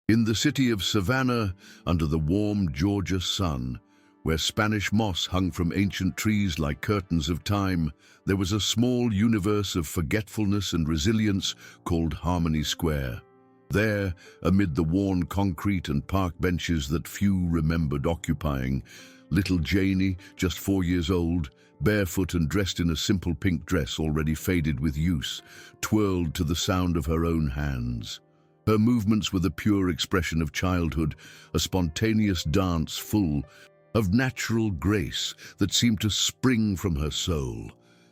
In the city of Savannah, under the warm Georgia sun, where Spanish moss hung from ancient trees like curtains of time, there was a small universe of forgetfulness and resilience called Harmony Square. There, amid the worn concrete and park benches that few remembered occupying, little Janie, just 4 years old, barefoot and dressed in a simple pink dress already faded with use, twirled to the sound of her own hands. Her movements were the pure expression of childhood, a spontaneous dance full of natural grace that seemed to spring from her soul,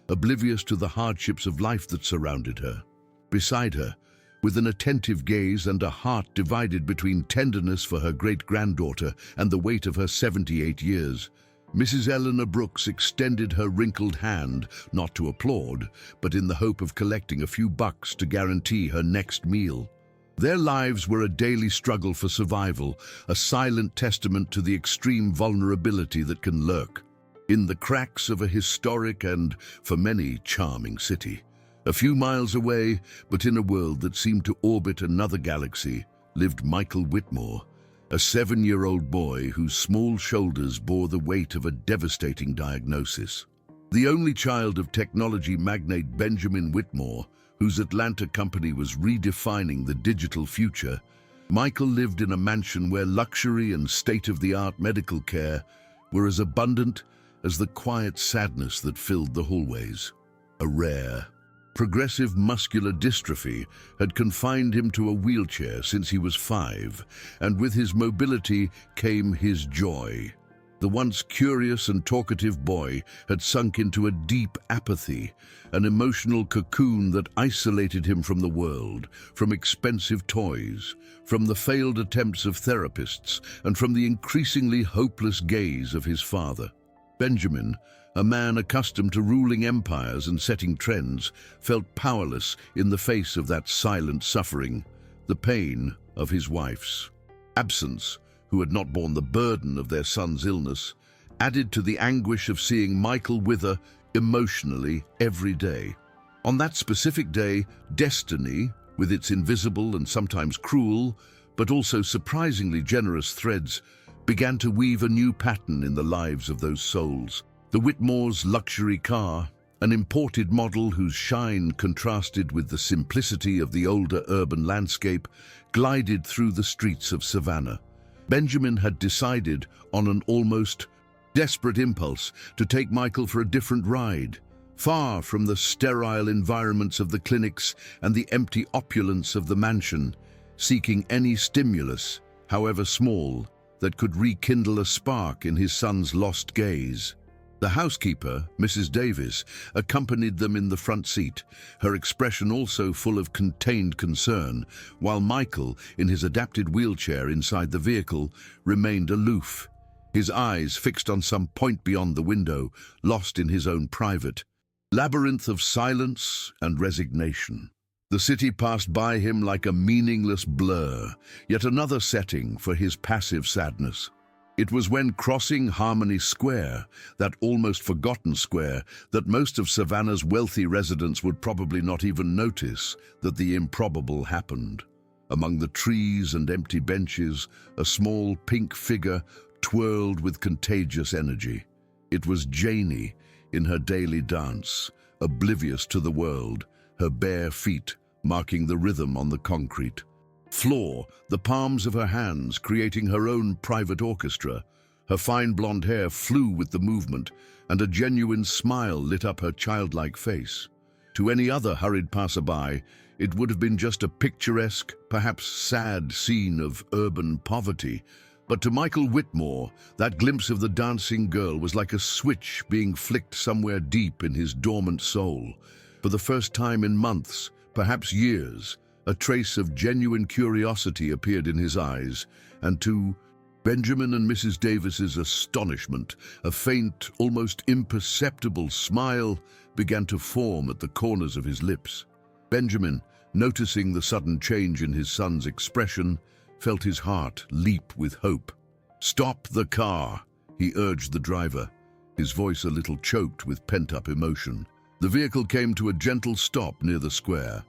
oblivious to the hardships of life that surrounded her. Beside her, with an attentive gaze and a heart divided between tenderness for her great-granddaughter and the weight of her 78 years, Mrs. Eleanor Brooks extended her wrinkled hand, not to applaud, but in the hope of collecting a few bucks to guarantee her next meal. Their lives were a daily struggle for survival, a silent testament to the extreme vulnerability that can lurk in the cracks of a historic and, for many, charming city. A few miles away, but in a world that seemed to orbit another galaxy, lived Michael Whitmore, a 7-year-old boy whose small shoulders bore the weight of a devastating diagnosis. The only child of technology magnate Benjamin Whitmore, whose Atlanta company was redefining the digital future, Michael lived in a mansion where luxury and state-of-the-art medical care were as abundant as the quiet sadness that filled the hallways. A rare, progressive muscular dystrophy had confined him to a wheelchair since he was 5, and with his mobility came his joy. The once curious and talkative boy had sunk into a deep apathy, an emotional cocoon that isolated him from the world, from expensive toys, from the failed attempts of therapists, and from the increasingly hopeless gaze of his father. Benjamin, a man accustomed to ruling empires and setting trends, felt powerless in the face of that silent suffering, the pain of his wife's absence, who had not borne the burden of their son's illness, added to the anguish of seeing Michael wither emotionally every day. On that specific day, destiny, with its invisible and sometimes cruel, but also surprisingly generous threads, began to weave a new pattern in the lives of those souls. The Whitmore's luxury car, an imported model whose shine contrasted with the simplicity of the older urban landscape, glided through the streets of Savannah. Benjamin had decided, on an almost desperate impulse, to take Michael for a different ride, far from the sterile environments of the clinics and the empty opulence of the mansion, seeking any stimulus, however small, that could rekindle a spark in his son's lost gaze. The housekeeper, Mrs. Davis, accompanied them in the front seat, her expression also full of contained concern, while Michael, in his adapted wheelchair inside the vehicle, remained aloof, his eyes fixed on some point beyond the window, lost in his own private labyrinth of silence and resignation. The city passed by him like a meaningless blur, yet another setting for his passive sadness. It was when crossing Harmony Square, that almost forgotten square that most of Savannah's wealthy residents would probably not even notice, that the improbable happened. Among the trees and empty benches, a small pink figure twirled with contagious energy. It was Janie in her daily dance, oblivious to the world, her bare feet marking the rhythm on the concrete floor, the palms of her hands creating her own private orchestra. Her fine blonde hair flew with the movement, and a genuine smile lit up her childlike face. To any other hurried passerby, it would have been just a picturesque, perhaps sad scene of urban poverty. But to Michael Whitmore, that glimpse of the dancing girl was like a switch being flicked somewhere deep in his dormant soul. For the first time in months, perhaps years, a trace of genuine curiosity appeared in his eyes, and to Benjamin and Mrs. Davis's astonishment, a faint, almost imperceptible smile began to form at the corners of his lips. Benjamin, noticing the sudden change in his son's expression, felt his heart leap with hope. "Stop the car," he urged the driver, his voice a little choked with pent-up emotion. The vehicle came to a gentle stop near the square.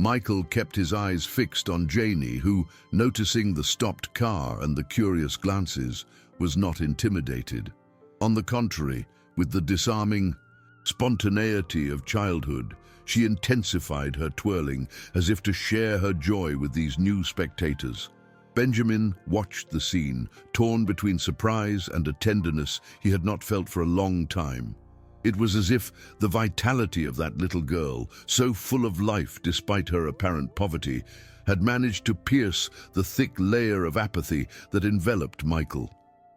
Michael kept his eyes fixed on Janie, who, noticing the stopped car and the curious glances, was not intimidated. On the contrary, with the disarming spontaneity of childhood, she intensified her twirling as if to share her joy with these new spectators. Benjamin watched the scene, torn between surprise and a tenderness he had not felt for a long time. It was as if the vitality of that little girl, so full of life despite her apparent poverty, had managed to pierce the thick layer of apathy that enveloped Michael.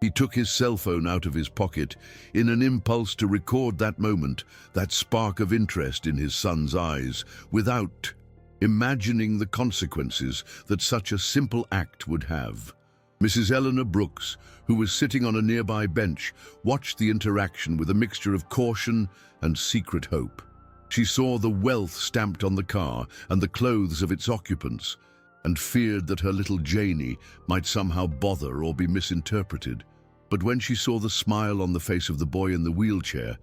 He took his cell phone out of his pocket in an impulse to record that moment, that spark of interest in his son's eyes, without imagining the consequences that such a simple act would have. Mrs. Eleanor Brooks, who was sitting on a nearby bench, watched the interaction with a mixture of caution and secret hope. She saw the wealth stamped on the car and the clothes of its occupants, and feared that her little Janie might somehow bother or be misinterpreted. But when she saw the smile on the face of the boy in the wheelchair,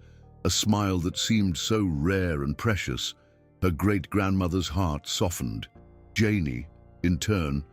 a smile that seemed so rare and precious, her great-grandmother's heart softened. Janie, in turn,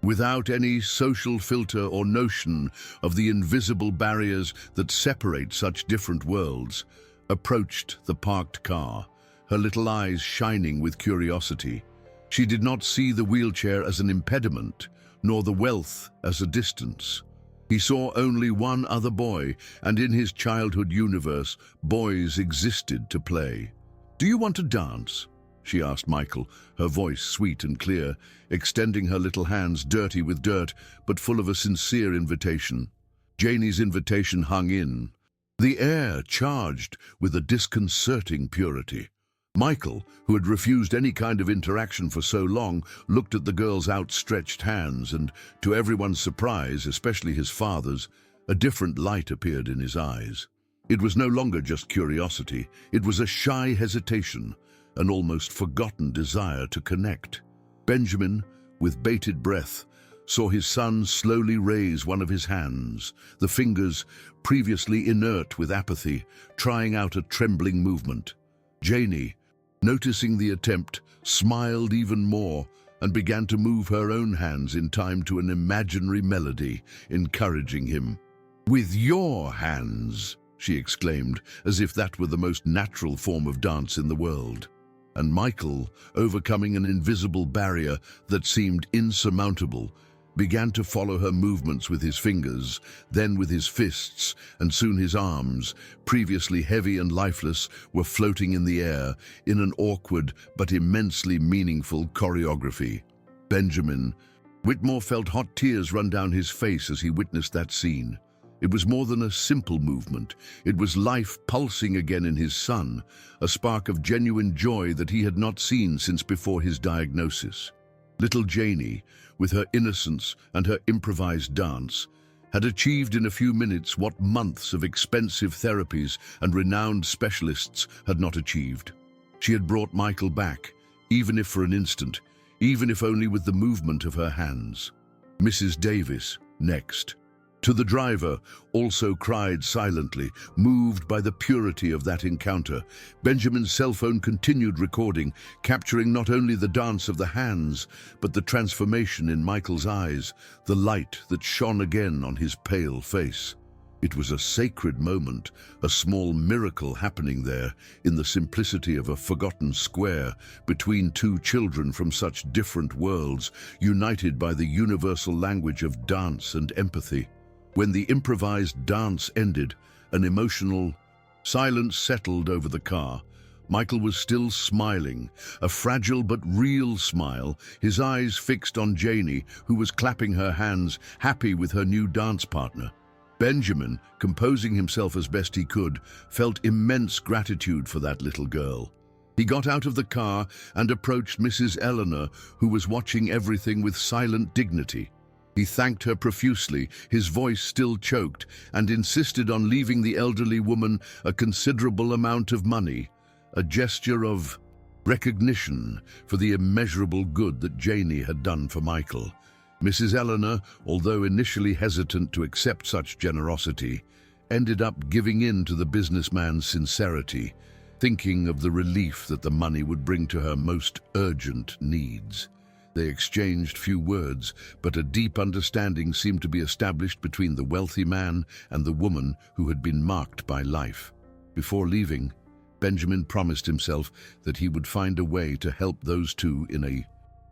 without any social filter or notion of the invisible barriers that separate such different worlds, approached the parked car, her little eyes shining with curiosity. She did not see the wheelchair as an impediment, nor the wealth as a distance. He saw only one other boy, and in his childhood universe, boys existed to play. "Do you want to dance?" she asked Michael, her voice sweet and clear, extending her little hands dirty with dirt, but full of a sincere invitation. Janie's invitation hung in, the air charged with a disconcerting purity. Michael, who had refused any kind of interaction for so long, looked at the girl's outstretched hands, and, to everyone's surprise, especially his father's, a different light appeared in his eyes. It was no longer just curiosity, it was a shy hesitation, an almost forgotten desire to connect. Benjamin, with bated breath, saw his son slowly raise one of his hands, the fingers, previously inert with apathy, trying out a trembling movement. Janie, noticing the attempt, smiled even more and began to move her own hands in time to an imaginary melody, encouraging him. "With your hands," she exclaimed, as if that were the most natural form of dance in the world. And Michael, overcoming an invisible barrier that seemed insurmountable, began to follow her movements with his fingers, then with his fists, and soon his arms, previously heavy and lifeless, were floating in the air in an awkward but immensely meaningful choreography. Benjamin Whitmore felt hot tears run down his face as he witnessed that scene. It was more than a simple movement. It was life pulsing again in his son, a spark of genuine joy that he had not seen since before his diagnosis. Little Janie, with her innocence and her improvised dance, had achieved in a few minutes what months of expensive therapies and renowned specialists had not achieved. She had brought Michael back, even if for an instant, even if only with the movement of her hands. Mrs. Davis, next, to the driver, also cried silently, moved by the purity of that encounter. Benjamin's cell phone continued recording, capturing not only the dance of the hands, but the transformation in Michael's eyes, the light that shone again on his pale face. It was a sacred moment, a small miracle happening there, in the simplicity of a forgotten square, between two children from such different worlds, united by the universal language of dance and empathy. When the improvised dance ended, an emotional silence settled over the car. Michael was still smiling, a fragile but real smile, his eyes fixed on Janie, who was clapping her hands, happy with her new dance partner. Benjamin, composing himself as best he could, felt immense gratitude for that little girl. He got out of the car and approached Mrs. Eleanor, who was watching everything with silent dignity. He thanked her profusely, his voice still choked, and insisted on leaving the elderly woman a considerable amount of money, a gesture of recognition for the immeasurable good that Janie had done for Michael. Mrs. Eleanor, although initially hesitant to accept such generosity, ended up giving in to the businessman's sincerity. thinking of the relief that the money would bring to her most urgent needs. They exchanged few words, but a deep understanding seemed to be established between the wealthy man and the woman who had been marked by life. Before leaving, Benjamin promised himself that he would find a way to help those two in a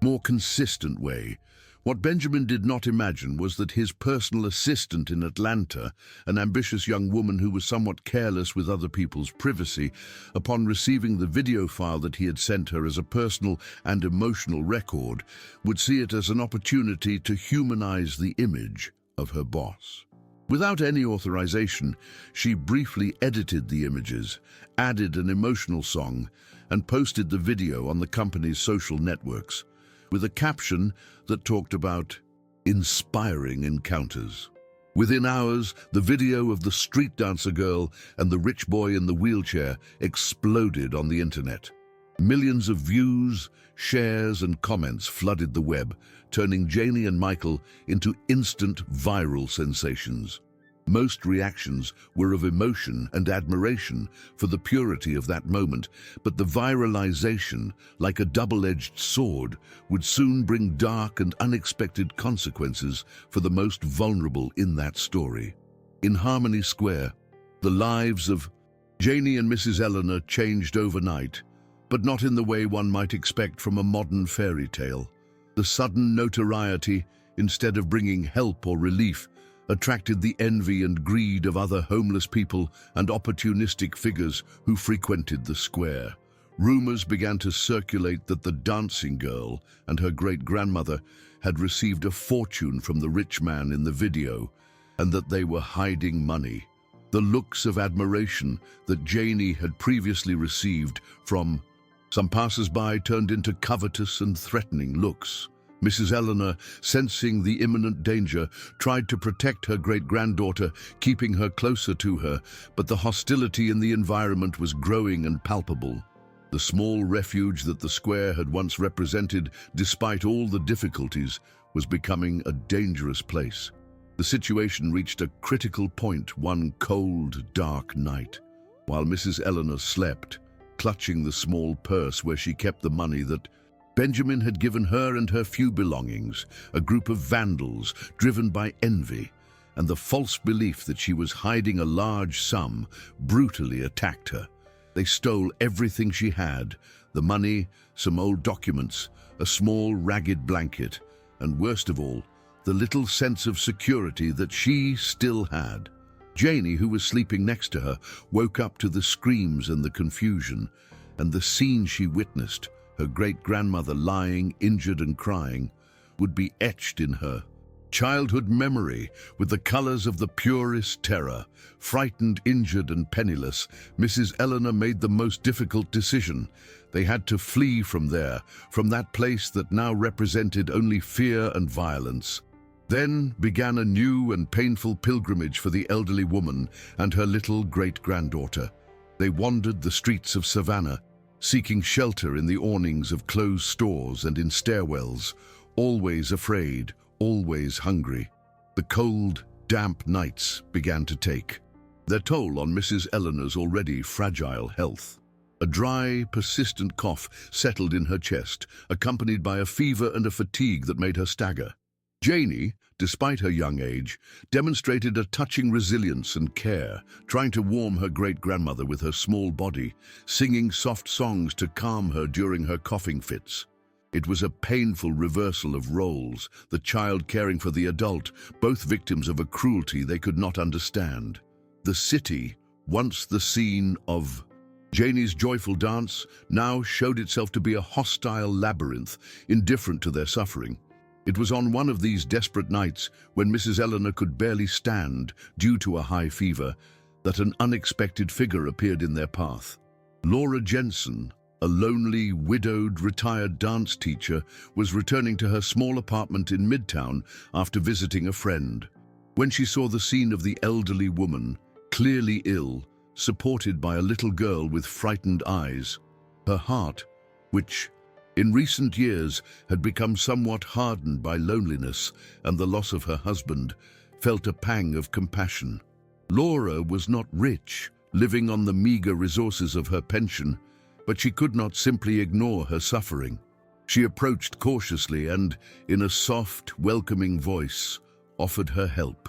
more consistent way. What Benjamin did not imagine was that his personal assistant in Atlanta, an ambitious young woman who was somewhat careless with other people's privacy, upon receiving the video file that he had sent her as a personal and emotional record, would see it as an opportunity to humanize the image of her boss. Without any authorization, she briefly edited the images, added an emotional song, and posted the video on the company's social networks, with a caption that talked about inspiring encounters. Within hours, the video of the street dancer girl and the rich boy in the wheelchair exploded on the internet. Millions of views, shares, and comments flooded the web, turning Janie and Michael into instant viral sensations. Most reactions were of emotion and admiration for the purity of that moment, but the viralization, like a double-edged sword, would soon bring dark and unexpected consequences for the most vulnerable in that story. In Harmony Square, the lives of Janie and Mrs. Eleanor changed overnight, but not in the way one might expect from a modern fairy tale. The sudden notoriety, instead of bringing help or relief, attracted the envy and greed of other homeless people and opportunistic figures who frequented the square. Rumors began to circulate that the dancing girl and her great-grandmother had received a fortune from the rich man in the video, and that they were hiding money. The looks of admiration that Janie had previously received from some passers-by turned into covetous and threatening looks. Mrs. Eleanor, sensing the imminent danger, tried to protect her great-granddaughter, keeping her closer to her, but the hostility in the environment was growing and palpable. The small refuge that the square had once represented, despite all the difficulties, was becoming a dangerous place. The situation reached a critical point one cold, dark night. While Mrs. Eleanor slept, clutching the small purse where she kept the money that Benjamin had given her and her few belongings, a group of vandals driven by envy and the false belief that she was hiding a large sum, brutally attacked her. They stole everything she had, the money, some old documents, a small ragged blanket, and worst of all, the little sense of security that she still had. Janie, who was sleeping next to her, woke up to the screams and the confusion, and the scene she witnessed, her great-grandmother lying, injured and crying, would be etched in her childhood memory with the colors of the purest terror. Frightened, injured and penniless, Mrs. Eleanor made the most difficult decision. They had to flee from there, from that place that now represented only fear and violence. Then began a new and painful pilgrimage for the elderly woman and her little great-granddaughter. They wandered the streets of Savannah, seeking shelter in the awnings of closed stores and in stairwells, always afraid, always hungry. The cold, damp nights began to take their toll on Mrs. Eleanor's already fragile health. A dry, persistent cough settled in her chest, accompanied by a fever and a fatigue that made her stagger. Janie, despite her young age, demonstrated a touching resilience and care, trying to warm her great-grandmother with her small body, singing soft songs to calm her during her coughing fits. It was a painful reversal of roles, the child caring for the adult, both victims of a cruelty they could not understand. The city, once the scene of Janie's joyful dance, now showed itself to be a hostile labyrinth, indifferent to their suffering. It was on one of these desperate nights, when Mrs. Eleanor could barely stand due to a high fever, that an unexpected figure appeared in their path. Laura Jensen, a lonely, widowed, retired dance teacher, was returning to her small apartment in Midtown after visiting a friend. When she saw the scene of the elderly woman, clearly ill, supported by a little girl with frightened eyes, her heart, which in recent years had become somewhat hardened by loneliness and the loss of her husband, felt a pang of compassion. Laura was not rich, living on the meager resources of her pension, but she could not simply ignore her suffering. She approached cautiously and, in a soft, welcoming voice, offered her help.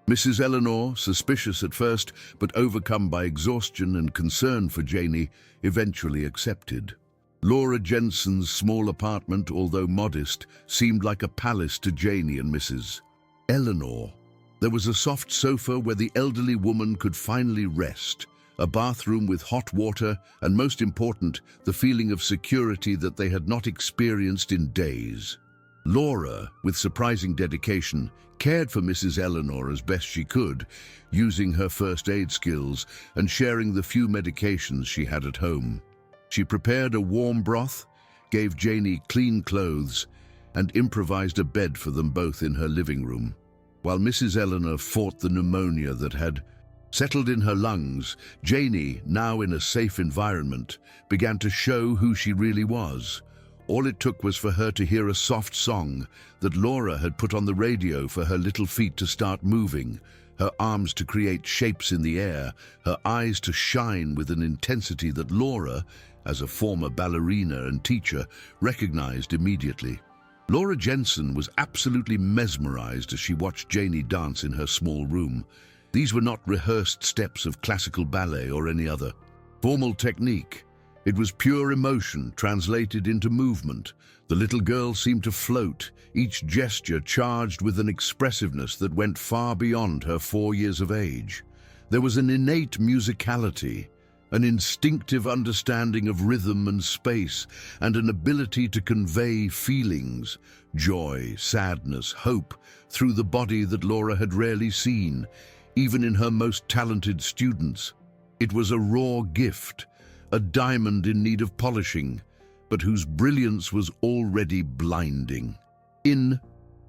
Mrs. Eleanor, suspicious at first, but overcome by exhaustion and concern for Janie, eventually accepted. Laura Jensen's small apartment, although modest, seemed like a palace to Janie and Mrs. Eleanor. There was a soft sofa where the elderly woman could finally rest, a bathroom with hot water, and most important, the feeling of security that they had not experienced in days. Laura, with surprising dedication, cared for Mrs. Eleanor as best she could, using her first aid skills and sharing the few medications she had at home. She prepared a warm broth, gave Janie clean clothes, and improvised a bed for them both in her living room. While Mrs. Eleanor fought the pneumonia that had settled in her lungs, Janie, now in a safe environment, began to show who she really was. All it took was for her to hear a soft song that Laura had put on the radio for her little feet to start moving, her arms to create shapes in the air, her eyes to shine with an intensity that Laura, as a former ballerina and teacher, recognized immediately. Laura Jensen was absolutely mesmerized as she watched Janie dance in her small room. These were not rehearsed steps of classical ballet or any other formal technique. It was pure emotion translated into movement. The little girl seemed to float, each gesture charged with an expressiveness that went far beyond her 4 years of age. There was an innate musicality, an instinctive understanding of rhythm and space, and an ability to convey feelings, joy, sadness, hope, through the body that Laura had rarely seen, even in her most talented students. It was a raw gift, a diamond in need of polishing, but whose brilliance was already blinding. In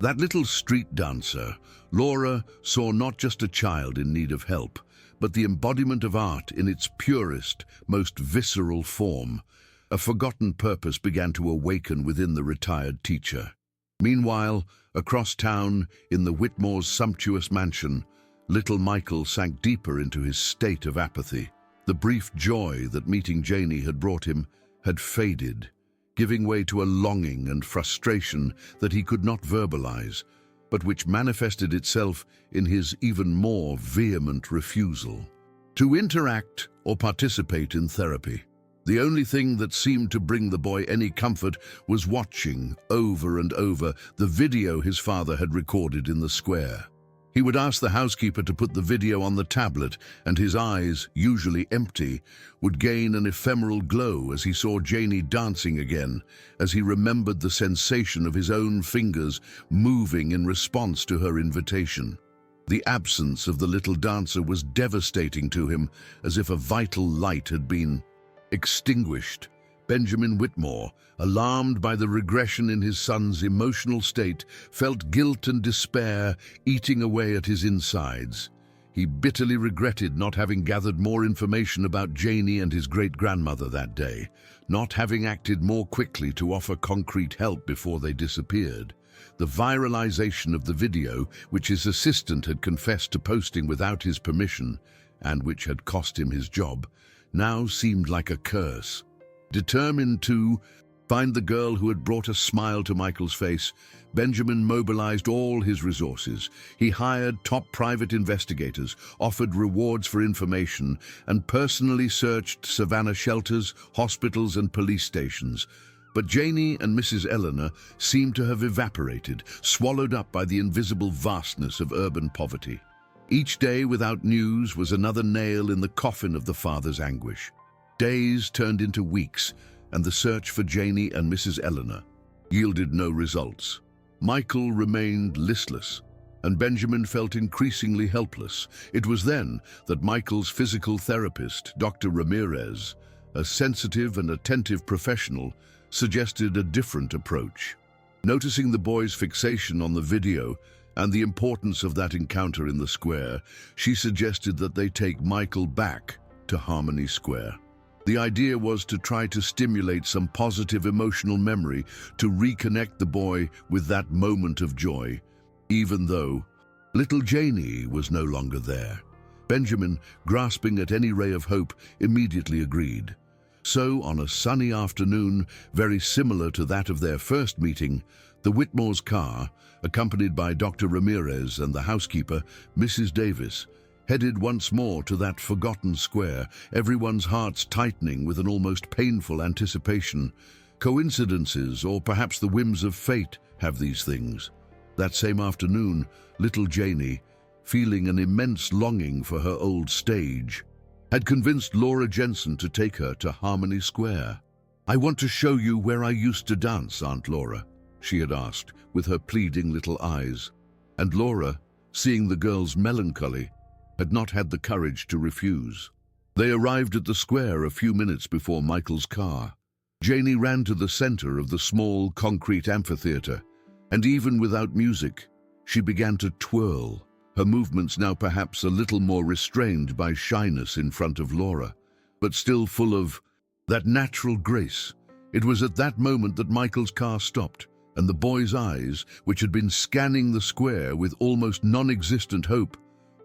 That Little Street Dancer, Laura saw not just a child in need of help, but the embodiment of art in its purest, most visceral form. A forgotten purpose began to awaken within the retired teacher. Meanwhile, across town, in the Whitmore's sumptuous mansion, little Michael sank deeper into his state of apathy. The brief joy that meeting Janie had brought him had faded, giving way to a longing and frustration that he could not verbalize, but which manifested itself in his even more vehement refusal to interact or participate in therapy. The only thing that seemed to bring the boy any comfort was watching, over and over, the video his father had recorded in the square. He would ask the housekeeper to put the video on the tablet, and his eyes, usually empty, would gain an ephemeral glow as he saw Janie dancing again, as he remembered the sensation of his own fingers moving in response to her invitation. The absence of the little dancer was devastating to him, as if a vital light had been extinguished. Benjamin Whitmore, alarmed by the regression in his son's emotional state, felt guilt and despair eating away at his insides. He bitterly regretted not having gathered more information about Janie and his great-grandmother that day, not having acted more quickly to offer concrete help before they disappeared. The viralization of the video, which his assistant had confessed to posting without his permission, and which had cost him his job, now seemed like a curse. Determined to find the girl who had brought a smile to Michael's face, Benjamin mobilized all his resources. He hired top private investigators, offered rewards for information, and personally searched Savannah shelters, hospitals, and police stations. But Janie and Mrs. Eleanor seemed to have evaporated, swallowed up by the invisible vastness of urban poverty. Each day without news was another nail in the coffin of the father's anguish. Days turned into weeks, and the search for Janie and Mrs. Eleanor yielded no results. Michael remained listless, and Benjamin felt increasingly helpless. It was then that Michael's physical therapist, Dr. Ramirez, a sensitive and attentive professional, suggested a different approach. Noticing the boy's fixation on the video and the importance of that encounter in the square, she suggested that they take Michael back to Harmony Square. The idea was to try to stimulate some positive emotional memory, to reconnect the boy with that moment of joy, even though little Janie was no longer there. Benjamin, grasping at any ray of hope, immediately agreed. So, on a sunny afternoon, very similar to that of their first meeting, the Whitmore's car, accompanied by Dr. Ramirez and the housekeeper, Mrs. Davis, headed once more to that forgotten square, everyone's hearts tightening with an almost painful anticipation. Coincidences, or perhaps the whims of fate, have these things. That same afternoon, little Janie, feeling an immense longing for her old stage, had convinced Laura Jensen to take her to Harmony Square. "I want to show you where I used to dance, Aunt Laura," she had asked, with her pleading little eyes. And Laura, seeing the girl's melancholy, had not had the courage to refuse. They arrived at the square a few minutes before Michael's car. Janie ran to the center of the small concrete amphitheater, and even without music, she began to twirl, her movements now perhaps a little more restrained by shyness in front of Laura, but still full of that natural grace. It was at that moment that Michael's car stopped, and the boy's eyes, which had been scanning the square with almost non-existent hope,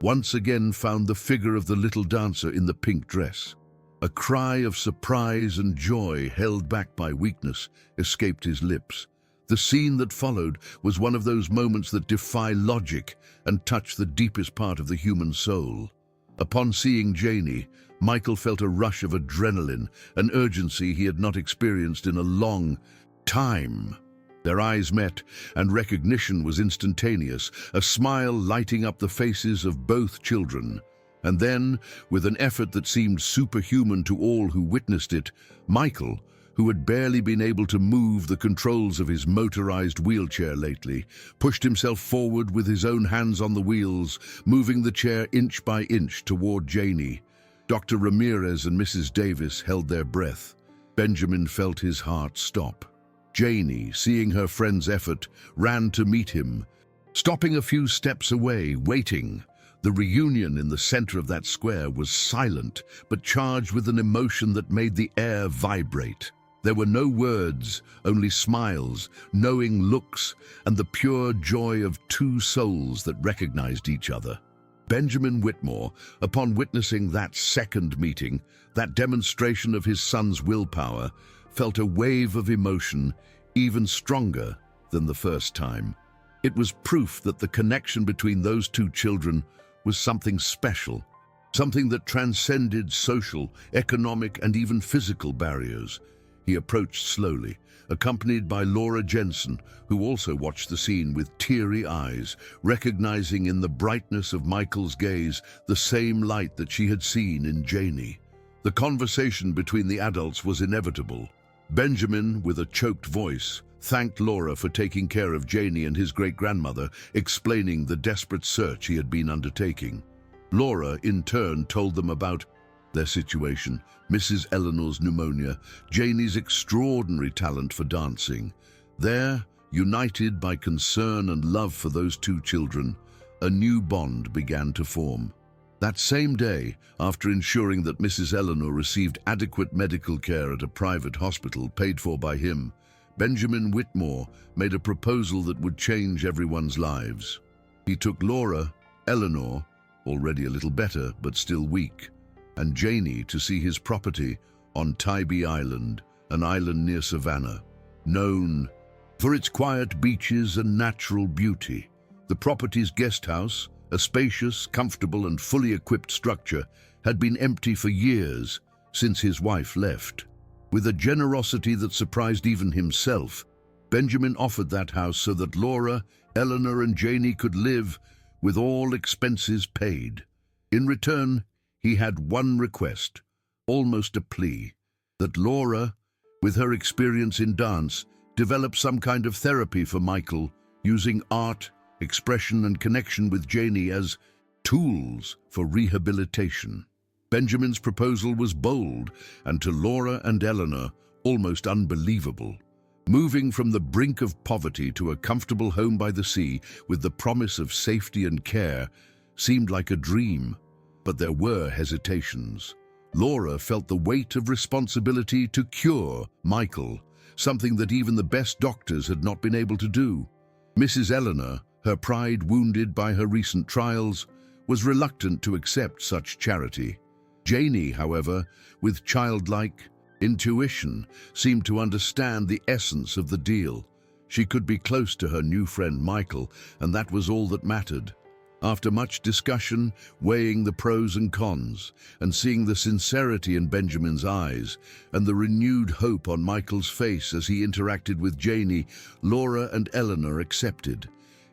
once again found the figure of the little dancer in the pink dress. A cry of surprise and joy, held back by weakness, escaped his lips. The scene that followed was one of those moments that defy logic and touch the deepest part of the human soul. Upon seeing Janie, Michael felt a rush of adrenaline, an urgency he had not experienced in a long time. Their eyes met, and recognition was instantaneous, a smile lighting up the faces of both children. And then, with an effort that seemed superhuman to all who witnessed it, Michael, who had barely been able to move the controls of his motorized wheelchair lately, pushed himself forward with his own hands on the wheels, moving the chair inch by inch toward Janie. Dr. Ramirez and Mrs. Davis held their breath. Benjamin felt his heart stop. Janie, seeing her friend's effort, ran to meet him, stopping a few steps away, waiting. The reunion in the center of that square was silent, but charged with an emotion that made the air vibrate. There were no words, only smiles, knowing looks, and the pure joy of two souls that recognized each other. Benjamin Whitmore, upon witnessing that second meeting, that demonstration of his son's willpower, felt a wave of emotion even stronger than the first time. It was proof that the connection between those two children was something special, something that transcended social, economic, and even physical barriers. He approached slowly, accompanied by Laura Jensen, who also watched the scene with teary eyes, recognizing in the brightness of Michael's gaze the same light that she had seen in Janie. The conversation between the adults was inevitable. Benjamin, with a choked voice, thanked Laura for taking care of Janie and his great-grandmother, explaining the desperate search he had been undertaking. Laura, in turn, told them about their situation, Mrs. Eleanor's pneumonia, Janie's extraordinary talent for dancing. There, united by concern and love for those two children, a new bond began to form. That same day, after ensuring that Mrs. Eleanor received adequate medical care at a private hospital paid for by him, Benjamin Whitmore made a proposal that would change everyone's lives. He took Laura, Eleanor, already a little better but still weak, and Janie to see his property on Tybee Island, an island near Savannah, known for its quiet beaches and natural beauty. The property's guest house, a spacious, comfortable, and fully equipped structure, had been empty for years since his wife left. With a generosity that surprised even himself, Benjamin offered that house so that Laura, Eleanor, and Janie could live with all expenses paid. In return, he had one request, almost a plea, that Laura, with her experience in dance, develop some kind of therapy for Michael, using art, expression, and connection with Janie as tools for rehabilitation. Benjamin's proposal was bold, and to Laura and Eleanor, almost unbelievable. Moving from the brink of poverty to a comfortable home by the sea with the promise of safety and care seemed like a dream, but there were hesitations. Laura felt the weight of responsibility to cure Michael, something that even the best doctors had not been able to do. Mrs. Eleanor, her pride wounded by her recent trials, was reluctant to accept such charity. Janie, however, with childlike intuition, seemed to understand the essence of the deal. She could be close to her new friend Michael, and that was all that mattered. After much discussion, weighing the pros and cons, and seeing the sincerity in Benjamin's eyes, and the renewed hope on Michael's face as he interacted with Janie, Laura and Eleanor accepted.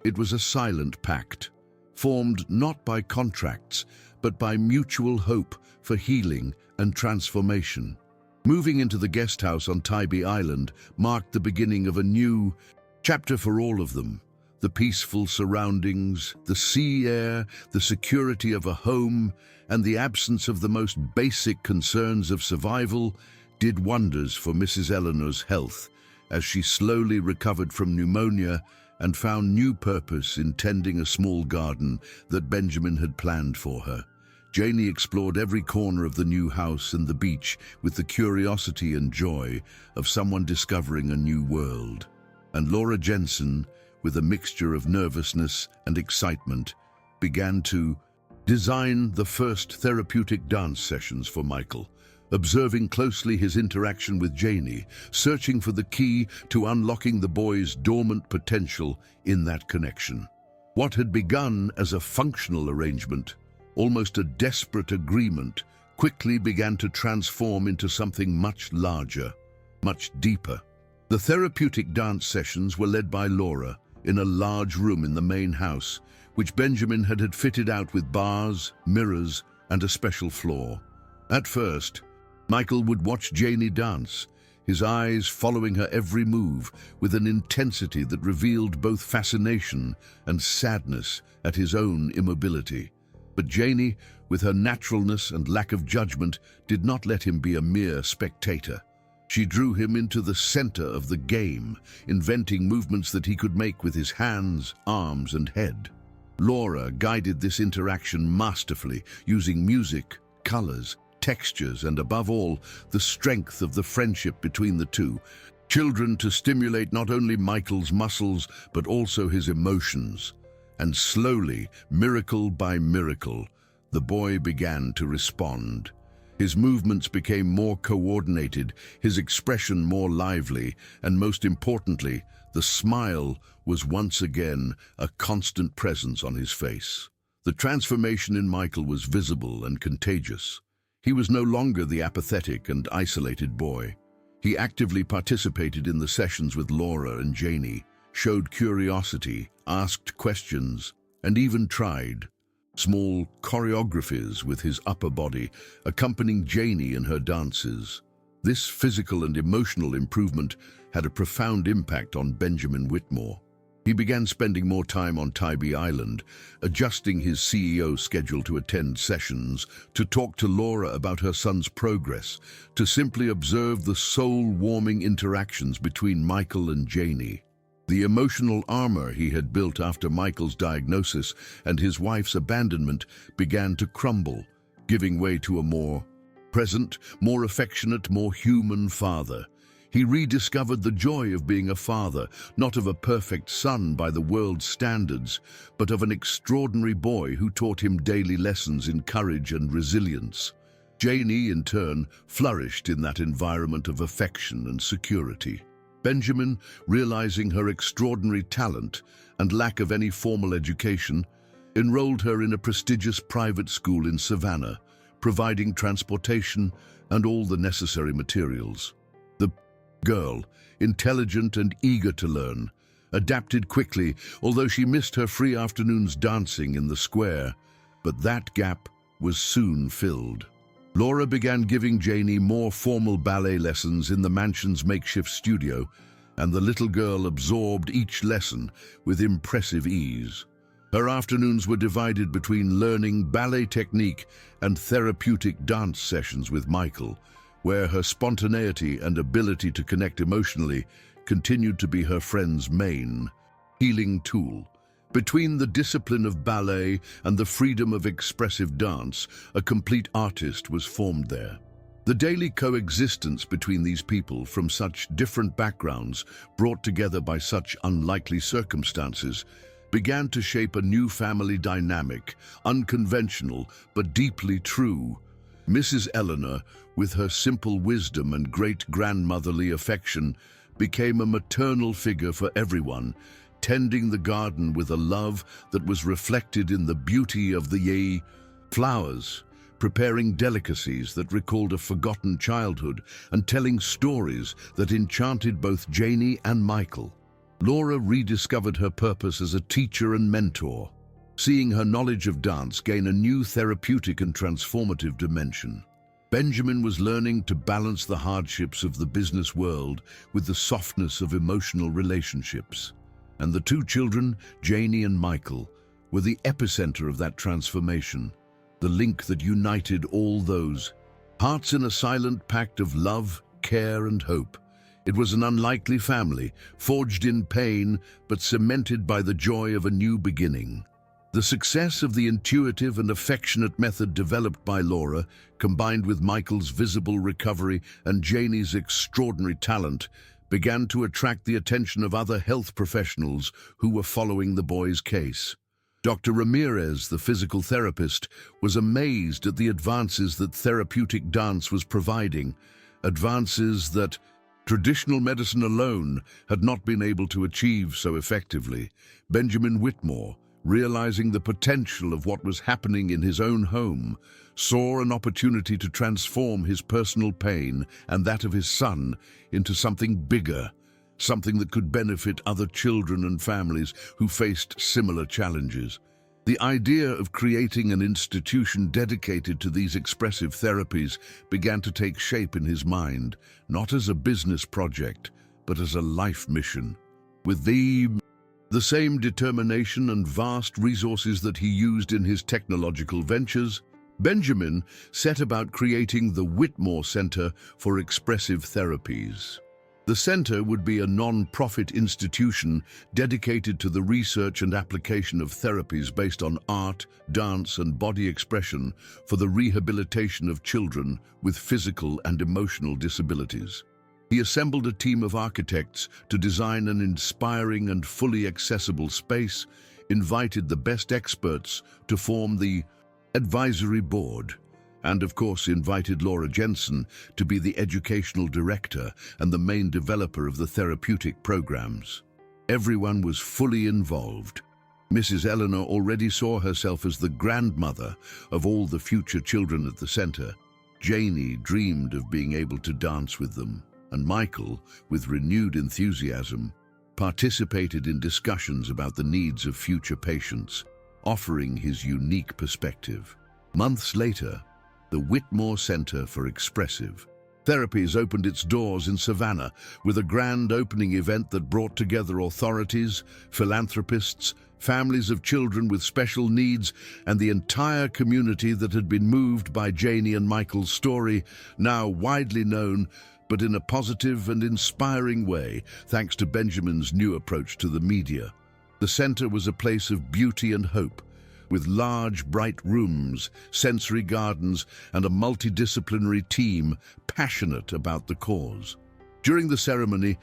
It was a silent pact, formed not by contracts, but by mutual hope for healing and transformation. Moving into the guest house on Tybee Island marked the beginning of a new chapter for all of them. The peaceful surroundings, the sea air, the security of a home, and the absence of the most basic concerns of survival did wonders for Mrs. Eleanor's health as she slowly recovered from pneumonia and found new purpose in tending a small garden that Benjamin had planned for her. Janie explored every corner of the new house and the beach with the curiosity and joy of someone discovering a new world. And Laura Jensen, with a mixture of nervousness and excitement, began to design the first therapeutic dance sessions for Michael, observing closely his interaction with Janie, searching for the key to unlocking the boy's dormant potential in that connection. What had begun as a functional arrangement, almost a desperate agreement, quickly began to transform into something much larger, much deeper. The therapeutic dance sessions were led by Laura in a large room in the main house, which Benjamin had fitted out with bars, mirrors, and a special floor. At first, Michael would watch Janie dance, his eyes following her every move with an intensity that revealed both fascination and sadness at his own immobility. But Janie, with her naturalness and lack of judgment, did not let him be a mere spectator. She drew him into the center of the game, inventing movements that he could make with his hands, arms, and head. Laura guided this interaction masterfully, using music, colors, textures, and above all, the strength of the friendship between the two children to stimulate not only Michael's muscles, but also his emotions. And slowly, miracle by miracle, the boy began to respond. His movements became more coordinated, his expression more lively, and most importantly, the smile was once again a constant presence on his face. The transformation in Michael was visible and contagious. He was no longer the apathetic and isolated boy. He actively participated in the sessions with Laura and Janie, showed curiosity, asked questions, and even tried small choreographies with his upper body, accompanying Janie in her dances. This physical and emotional improvement had a profound impact on Benjamin Whitmore. He began spending more time on Tybee Island, adjusting his CEO schedule to attend sessions, to talk to Laura about her son's progress, to simply observe the soul-warming interactions between Michael and Janie. The emotional armor he had built after Michael's diagnosis and his wife's abandonment began to crumble, giving way to a more present, more affectionate, more human father. He rediscovered the joy of being a father, not of a perfect son by the world's standards, but of an extraordinary boy who taught him daily lessons in courage and resilience. Janie, in turn, flourished in that environment of affection and security. Benjamin, realizing her extraordinary talent and lack of any formal education, enrolled her in a prestigious private school in Savannah, providing transportation and all the necessary materials. The girl, intelligent and eager to learn, adapted quickly, although she missed her free afternoons dancing in the square. But that gap was soon filled. Laura began giving Janie more formal ballet lessons in the mansion's makeshift studio, and the little girl absorbed each lesson with impressive ease. Her afternoons were divided between learning ballet technique and therapeutic dance sessions with Michael, where her spontaneity and ability to connect emotionally continued to be her friend's main healing tool. Between the discipline of ballet and the freedom of expressive dance, a complete artist was formed there. The daily coexistence between these people from such different backgrounds, brought together by such unlikely circumstances, began to shape a new family dynamic, unconventional but deeply true. Mrs. Eleanor, with her simple wisdom and great-grandmotherly affection, became a maternal figure for everyone, tending the garden with a love that was reflected in the beauty of the flowers, preparing delicacies that recalled a forgotten childhood, and telling stories that enchanted both Janie and Michael. Laura rediscovered her purpose as a teacher and mentor, seeing her knowledge of dance gain a new therapeutic and transformative dimension. Benjamin was learning to balance the hardships of the business world with the softness of emotional relationships. And the two children, Janie and Michael, were the epicenter of that transformation, the link that united all those hearts in a silent pact of love, care, and hope. It was an unlikely family, forged in pain, but cemented by the joy of a new beginning. The success of the intuitive and affectionate method developed by Laura, combined with Michael's visible recovery and Janie's extraordinary talent, began to attract the attention of other health professionals who were following the boys' case. Dr. Ramirez, the physical therapist, was amazed at the advances that therapeutic dance was providing, advances that traditional medicine alone had not been able to achieve so effectively. Benjamin Whitmore, realizing the potential of what was happening in his own home, saw an opportunity to transform his personal pain and that of his son into something bigger, something that could benefit other children and families who faced similar challenges. The idea of creating an institution dedicated to these expressive therapies began to take shape in his mind, not as a business project, but as a life mission. With the same determination and vast resources that he used in his technological ventures, Benjamin set about creating the Whitmore Center for Expressive Therapies. The center would be a non-profit institution dedicated to the research and application of therapies based on art, dance, and body expression for the rehabilitation of children with physical and emotional disabilities. He assembled a team of architects to design an inspiring and fully accessible space, invited the best experts to form the advisory board, and of course invited Laura Jensen to be the educational director and the main developer of the therapeutic programs. Everyone was fully involved. Mrs. Eleanor already saw herself as the grandmother of all the future children at the center. Janie dreamed of being able to dance with them, and Michael, with renewed enthusiasm, participated in discussions about the needs of future patients, offering his unique perspective. Months later, the Whitmore Center for Expressive Therapies opened its doors in Savannah with a grand opening event that brought together authorities, philanthropists, families of children with special needs, and the entire community that had been moved by Janie and Michael's story, now widely known, but in a positive and inspiring way, thanks to Benjamin's new approach to the media. The center was a place of beauty and hope, with large, bright rooms, sensory gardens, and a multidisciplinary team passionate about the cause. During the ceremony,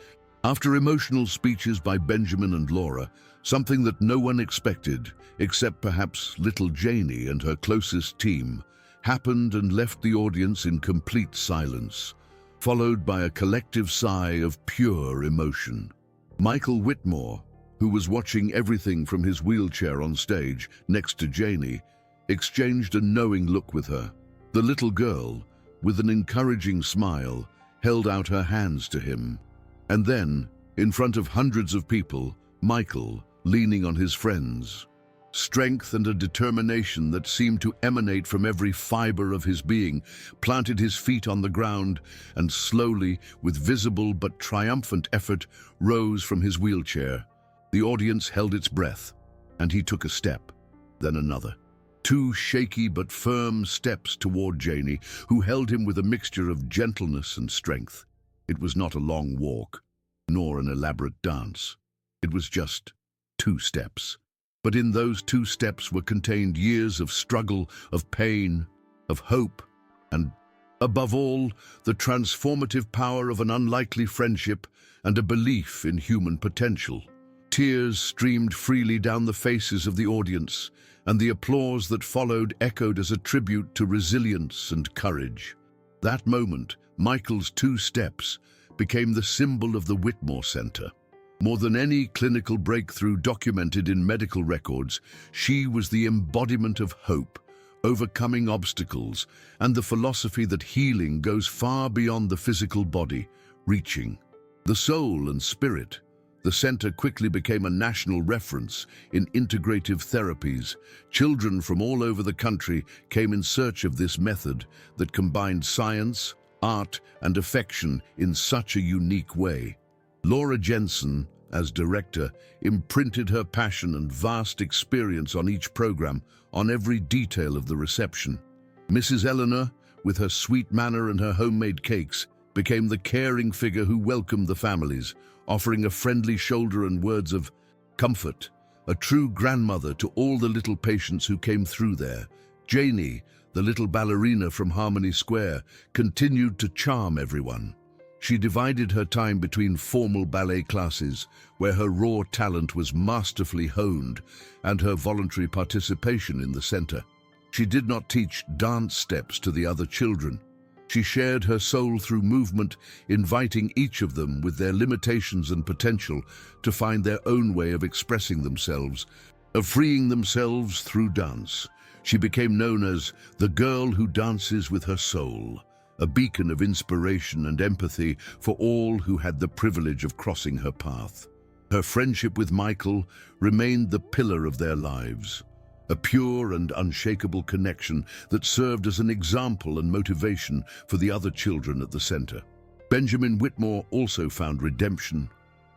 after emotional speeches by Benjamin and Laura, something that no one expected, except perhaps little Janie and her closest team, happened and left the audience in complete silence, followed by a collective sigh of pure emotion. Michael Whitmore, who was watching everything from his wheelchair on stage next to Janie, exchanged a knowing look with her. The little girl, with an encouraging smile, held out her hands to him. And then, in front of hundreds of people, Michael, leaning on his friends, strength and a determination that seemed to emanate from every fiber of his being, planted his feet on the ground and slowly, with visible but triumphant effort, rose from his wheelchair. The audience held its breath, and he took a step, then another. 2 shaky but firm steps toward Janie, who held him with a mixture of gentleness and strength. It was not a long walk, nor an elaborate dance. It was just 2 steps. But in those 2 steps were contained years of struggle, of pain, of hope, and, above all, the transformative power of an unlikely friendship and a belief in human potential. Tears streamed freely down the faces of the audience, and the applause that followed echoed as a tribute to resilience and courage. That moment, Michael's 2 steps, became the symbol of the Whitmore Center. More than any clinical breakthrough documented in medical records, she was the embodiment of hope, overcoming obstacles, and the philosophy that healing goes far beyond the physical body, reaching the soul and spirit. The center quickly became a national reference in integrative therapies. Children from all over the country came in search of this method that combined science, art, and affection in such a unique way. Laura Jensen, as director, imprinted her passion and vast experience on each program, on every detail of the reception. Mrs. Eleanor, with her sweet manner and her homemade cakes, became the caring figure who welcomed the families, offering a friendly shoulder and words of comfort, a true grandmother to all the little patients who came through there. Janie, the little ballerina from Harmony Square, continued to charm everyone. She divided her time between formal ballet classes, where her raw talent was masterfully honed, and her voluntary participation in the center. She did not teach dance steps to the other children. She shared her soul through movement, inviting each of them with their limitations and potential to find their own way of expressing themselves, of freeing themselves through dance. She became known as the girl who dances with her soul, a beacon of inspiration and empathy for all who had the privilege of crossing her path. Her friendship with Michael remained the pillar of their lives, a pure and unshakable connection that served as an example and motivation for the other children at the center. Benjamin Whitmore also found redemption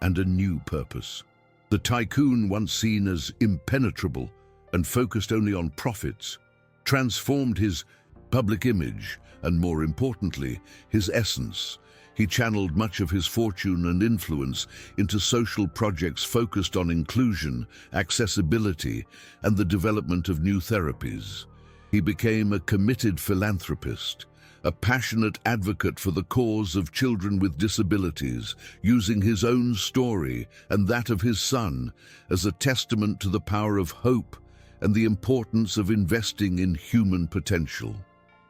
and a new purpose. The tycoon, once seen as impenetrable and focused only on profits, transformed his public image and, more importantly, his essence. He channeled much of his fortune and influence into social projects focused on inclusion, accessibility, and the development of new therapies. He became a committed philanthropist, a passionate advocate for the cause of children with disabilities, using his own story and that of his son as a testament to the power of hope and the importance of investing in human potential.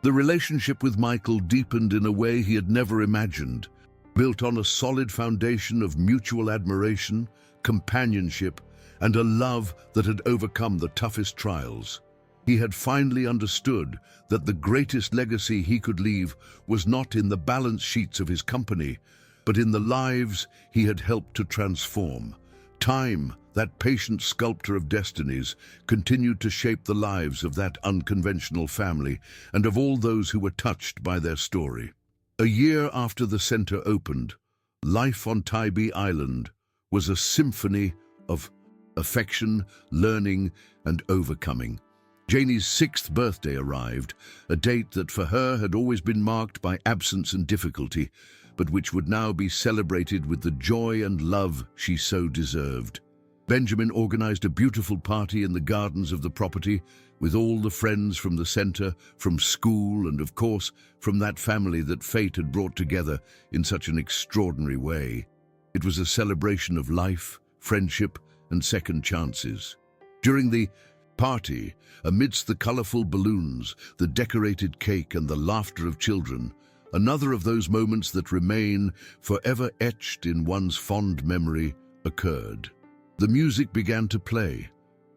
The relationship with Michael deepened in a way he had never imagined, built on a solid foundation of mutual admiration, companionship, and a love that had overcome the toughest trials. He had finally understood that the greatest legacy he could leave was not in the balance sheets of his company, but in the lives he had helped to transform. Time, that patient sculptor of destinies, continued to shape the lives of that unconventional family and of all those who were touched by their story. A year after the center opened, life on Tybee Island was a symphony of affection, learning, and overcoming. Janie's 6th birthday arrived, a date that for her had always been marked by absence and difficulty, but which would now be celebrated with the joy and love she so deserved. Benjamin organized a beautiful party in the gardens of the property, with all the friends from the center, from school, and of course, from that family that fate had brought together in such an extraordinary way. It was a celebration of life, friendship, and second chances. During the party, amidst the colorful balloons, the decorated cake, and the laughter of children, another of those moments that remain forever etched in one's fond memory occurred. The music began to play,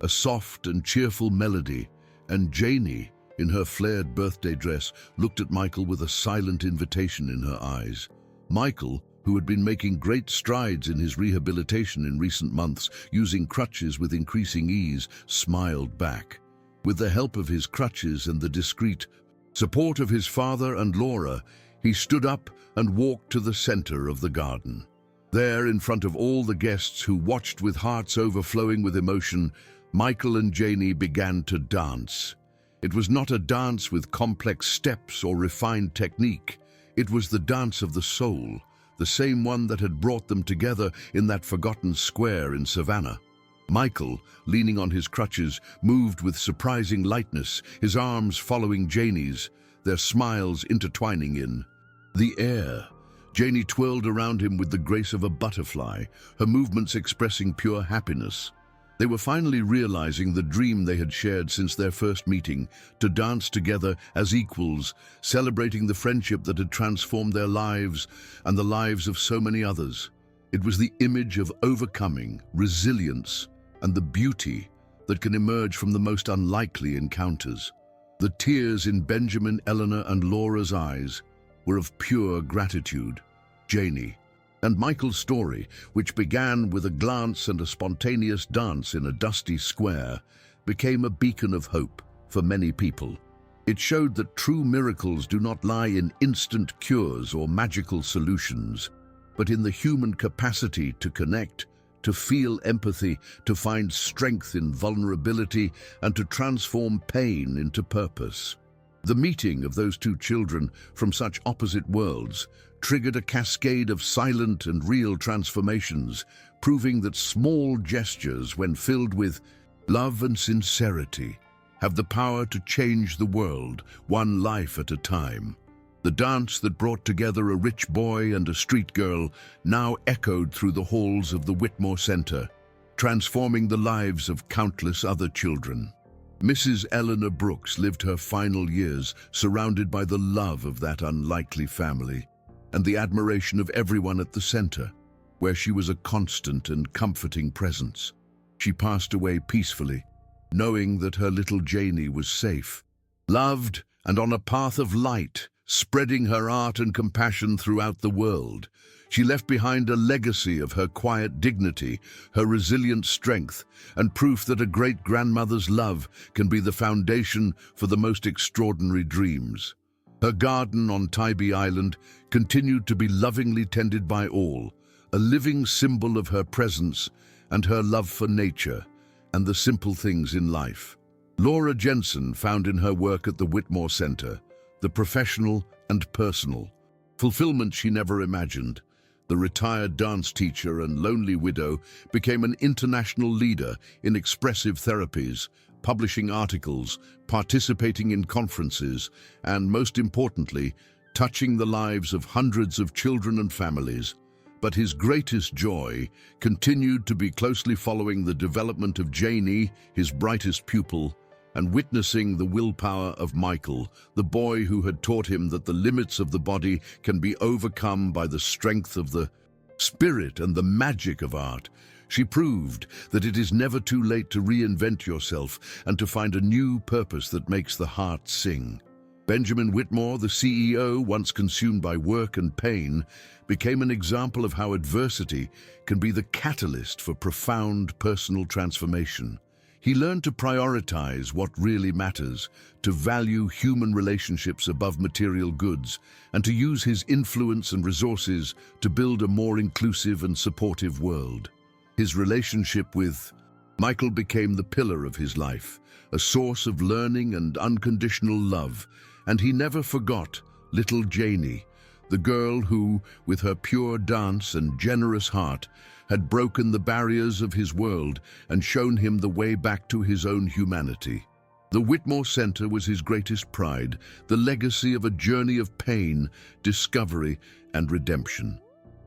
a soft and cheerful melody, and Janie, in her flared birthday dress, looked at Michael with a silent invitation in her eyes. Michael, who had been making great strides in his rehabilitation in recent months, using crutches with increasing ease, smiled back. With the help of his crutches and the discreet support of his father and Laura, he stood up and walked to the center of the garden. There, in front of all the guests who watched with hearts overflowing with emotion, Michael and Janie began to dance. It was not a dance with complex steps or refined technique. It was the dance of the soul, the same one that had brought them together in that forgotten square in Savannah. Michael, leaning on his crutches, moved with surprising lightness, his arms following Janie's, their smiles intertwining in the air. Janie twirled around him with the grace of a butterfly, her movements expressing pure happiness. They were finally realizing the dream they had shared since their first meeting, to dance together as equals, celebrating the friendship that had transformed their lives and the lives of so many others. It was the image of overcoming, resilience, and the beauty that can emerge from the most unlikely encounters. The tears in Benjamin, Eleanor, and Laura's eyes were of pure gratitude. Janie and Michael's story, which began with a glance and a spontaneous dance in a dusty square, became a beacon of hope for many people. It showed that true miracles do not lie in instant cures or magical solutions, but in the human capacity to connect, to feel empathy, to find strength in vulnerability, and to transform pain into purpose. The meeting of those two children from such opposite worlds triggered a cascade of silent and real transformations, proving that small gestures, when filled with love and sincerity, have the power to change the world, one life at a time. The dance that brought together a rich boy and a street girl now echoed through the halls of the Whitmore Center, transforming the lives of countless other children. Mrs. Eleanor Brooks lived her final years surrounded by the love of that unlikely family and the admiration of everyone at the center, where she was a constant and comforting presence. She passed away peacefully, knowing that her little Janie was safe, loved, and on a path of light, spreading her art and compassion throughout the world. She left behind a legacy of her quiet dignity, her resilient strength, and proof that a great-grandmother's love can be the foundation for the most extraordinary dreams. Her garden on Tybee Island continued to be lovingly tended by all, a living symbol of her presence and her love for nature and the simple things in life. Laura Jensen found in her work at the Whitmore Center the professional and personal fulfillment she never imagined. The retired dance teacher and lonely widow became an international leader in expressive therapies, publishing articles, participating in conferences, and most importantly, touching the lives of hundreds of children and families. But his greatest joy continued to be closely following the development of Janie, his brightest pupil, and witnessing the willpower of Michael, the boy who had taught him that the limits of the body can be overcome by the strength of the spirit and the magic of art. She proved that it is never too late to reinvent yourself and to find a new purpose that makes the heart sing. Benjamin Whitmore, the CEO, once consumed by work and pain, became an example of how adversity can be the catalyst for profound personal transformation. He learned to prioritize what really matters, to value human relationships above material goods, and to use his influence and resources to build a more inclusive and supportive world. His relationship with Michael became the pillar of his life, a source of learning and unconditional love, and he never forgot little Janie, the girl who, with her pure dance and generous heart, had broken the barriers of his world and shown him the way back to his own humanity. The Whitmore Center was his greatest pride, the legacy of a journey of pain, discovery, and redemption.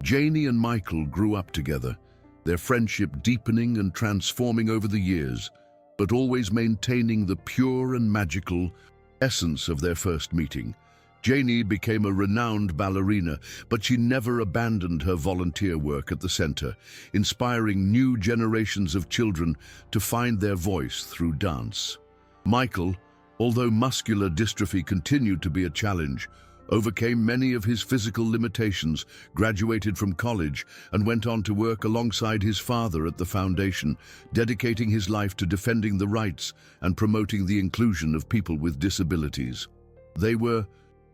Janie and Michael grew up together, their friendship deepening and transforming over the years, but always maintaining the pure and magical essence of their first meeting. Janie became a renowned ballerina, but she never abandoned her volunteer work at the center, inspiring new generations of children to find their voice through dance. Michael, although muscular dystrophy continued to be a challenge, overcame many of his physical limitations, graduated from college, and went on to work alongside his father at the foundation, dedicating his life to defending the rights and promoting the inclusion of people with disabilities. They were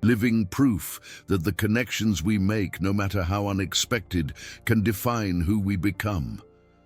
living proof that the connections we make, no matter how unexpected, can define who we become.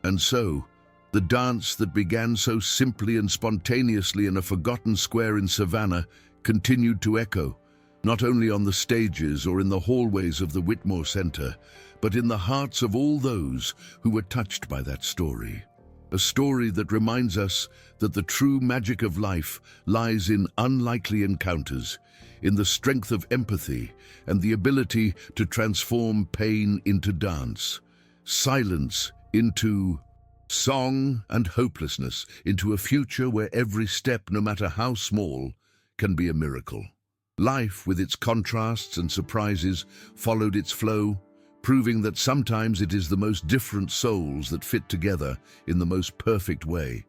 And so, the dance that began so simply and spontaneously in a forgotten square in Savannah continued to echo, not only on the stages or in the hallways of the Whitmore Center, but in the hearts of all those who were touched by that story. A story that reminds us that the true magic of life lies in unlikely encounters, in the strength of empathy and the ability to transform pain into dance, silence into song, and hopelessness into a future where every step, no matter how small, can be a miracle. Life, with its contrasts and surprises, followed its flow, proving that sometimes it is the most different souls that fit together in the most perfect way.